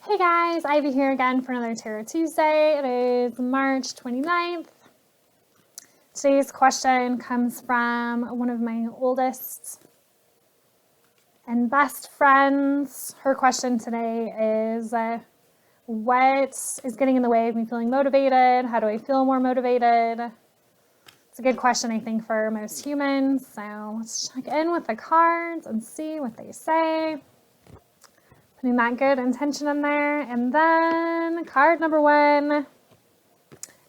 Hey guys, Ivy here again for another Tarot Tuesday. It is March 29th. Today's question comes from one of my oldest and best friends. Her question today is, what is getting in the way of me feeling motivated? How do I feel more motivated? It's a good question, I think, for most humans. So let's check in with the cards and see what they say. Putting that good intention in there. And then card number one.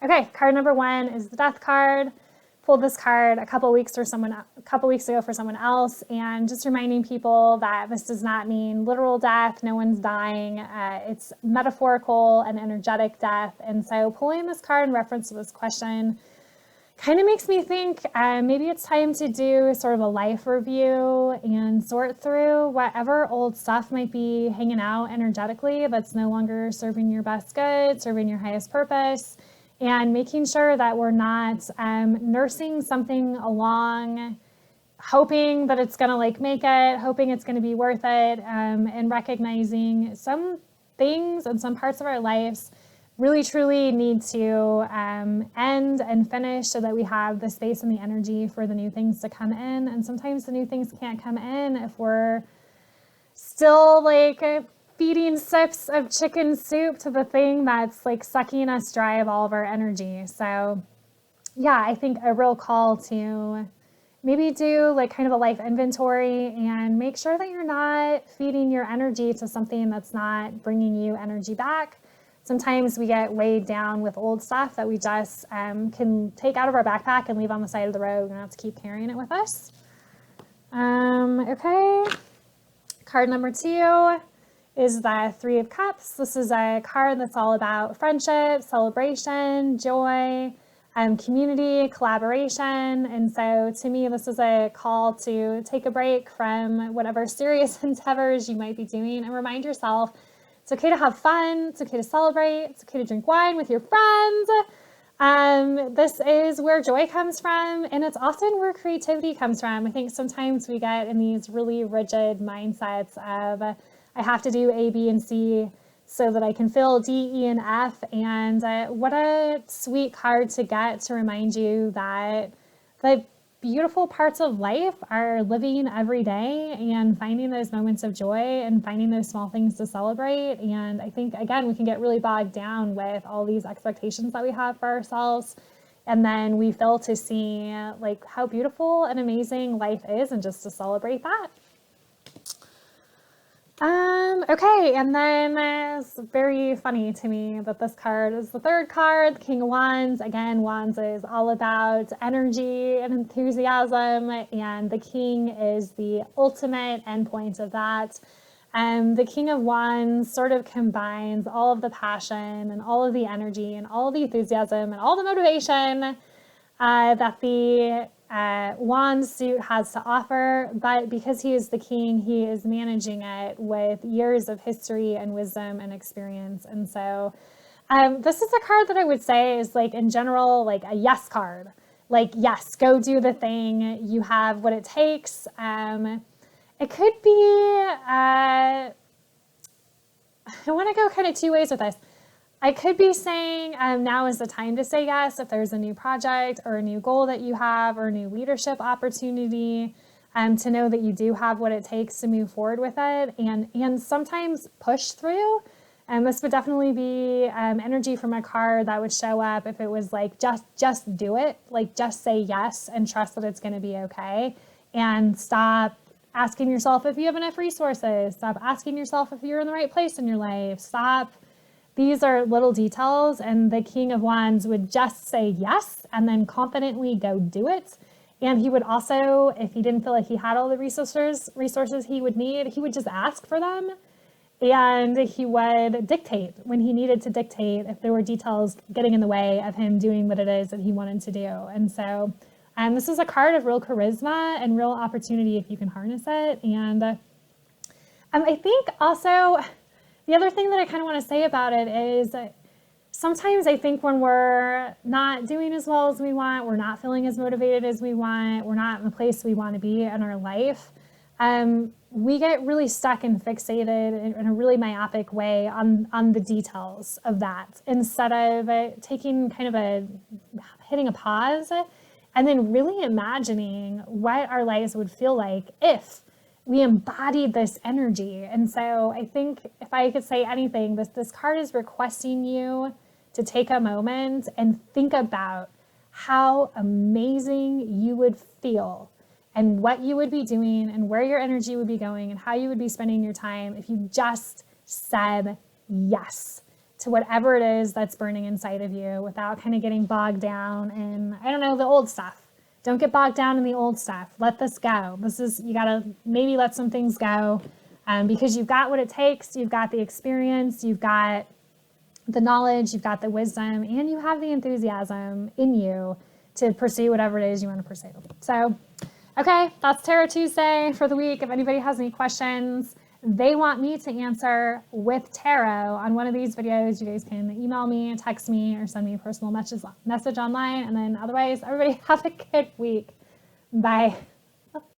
Okay, card number one is the Death card. Pulled this card a couple weeks ago for someone else, and just reminding people that this does not mean literal death. No one's dying. It's metaphorical and energetic death. And so pulling this card in reference to this question kind of makes me think maybe it's time to do sort of a life review and sort through whatever old stuff might be hanging out energetically that's no longer serving your best good, serving your highest purpose, and making sure that we're not nursing something along, hoping that it's going to make it, hoping it's going to be worth it, and recognizing some things and some parts of our lives really truly need to end and finish so that we have the space and the energy for the new things to come in. And sometimes the new things can't come in if we're still feeding sips of chicken soup to the thing that's sucking us dry of all of our energy. So yeah, I think a real call to maybe do kind of a life inventory and make sure that you're not feeding your energy to something that's not bringing you energy back. Sometimes we get weighed down with old stuff that we just can take out of our backpack and leave on the side of the road. We don't have to keep carrying it with us. Okay. Card number two is the Three of Cups. This is a card that's all about friendship, celebration, joy, community, collaboration. And so to me, this is a call to take a break from whatever serious endeavors you might be doing and remind yourself it's okay to have fun. It's okay to celebrate. It's okay to drink wine with your friends. This is where joy comes from, and it's often where creativity comes from. I think sometimes we get in these really rigid mindsets of I have to do A, B, and C so that I can fill D, E, and F. And what a sweet card to get to remind you that the beautiful parts of life are living every day and finding those moments of joy and finding those small things to celebrate. And I think, again, we can get really bogged down with all these expectations that we have for ourselves. And then we fail to see how beautiful and amazing life is and just to celebrate that. Okay, and then it's very funny to me that this card is the third card, the King of Wands. Again, Wands is all about energy and enthusiasm, and the King is the ultimate endpoint of that. The King of Wands sort of combines all of the passion and all of the energy and all of the enthusiasm and all the motivation that the wand suit has to offer, but because he is the king, he is managing it with years of history and wisdom and experience. And so this is a card that I would say is in general, a yes card. Yes, go do the thing. You have what it takes. It could be, I want to go kind of two ways with this. I could be saying now is the time to say yes if there's a new project or a new goal that you have or a new leadership opportunity, to know that you do have what it takes to move forward with it and sometimes push through. And this would definitely be energy from a card that would show up if it was just do it, just say yes and trust that it's going to be okay, and stop asking yourself if you have enough resources, stop asking yourself if you're in the right place in your life, These are little details, and the King of Wands would just say yes and then confidently go do it. And he would also, if he didn't feel like he had all the resources he would need, he would just ask for them. And he would dictate when he needed to dictate if there were details getting in the way of him doing what it is that he wanted to do. And so this is a card of real charisma and real opportunity if you can harness it. And I think also, the other thing that I kind of want to say about it is sometimes I think when we're not doing as well as we want, we're not feeling as motivated as we want, we're not in the place we want to be in our life, we get really stuck and fixated in a really myopic way on the details of that, instead of taking kind of hitting a pause and then really imagining what our lives would feel like if we embodied this energy. And so I think if I could say anything, this card is requesting you to take a moment and think about how amazing you would feel and what you would be doing and where your energy would be going and how you would be spending your time if you just said yes to whatever it is that's burning inside of you, without kind of getting bogged down in, I don't know, the old stuff. Don't get bogged down in the old stuff. Let this go. You gotta maybe let some things go, because you've got what it takes. You've got the experience, you've got the knowledge, you've got the wisdom, and you have the enthusiasm in you to pursue whatever it is you want to pursue. So, okay, that's Tarot Tuesday for the week. If anybody has any questions they want me to answer with tarot on one of these videos, you guys can email me, text me, or send me a personal message online. And then otherwise, everybody have a good week. Bye.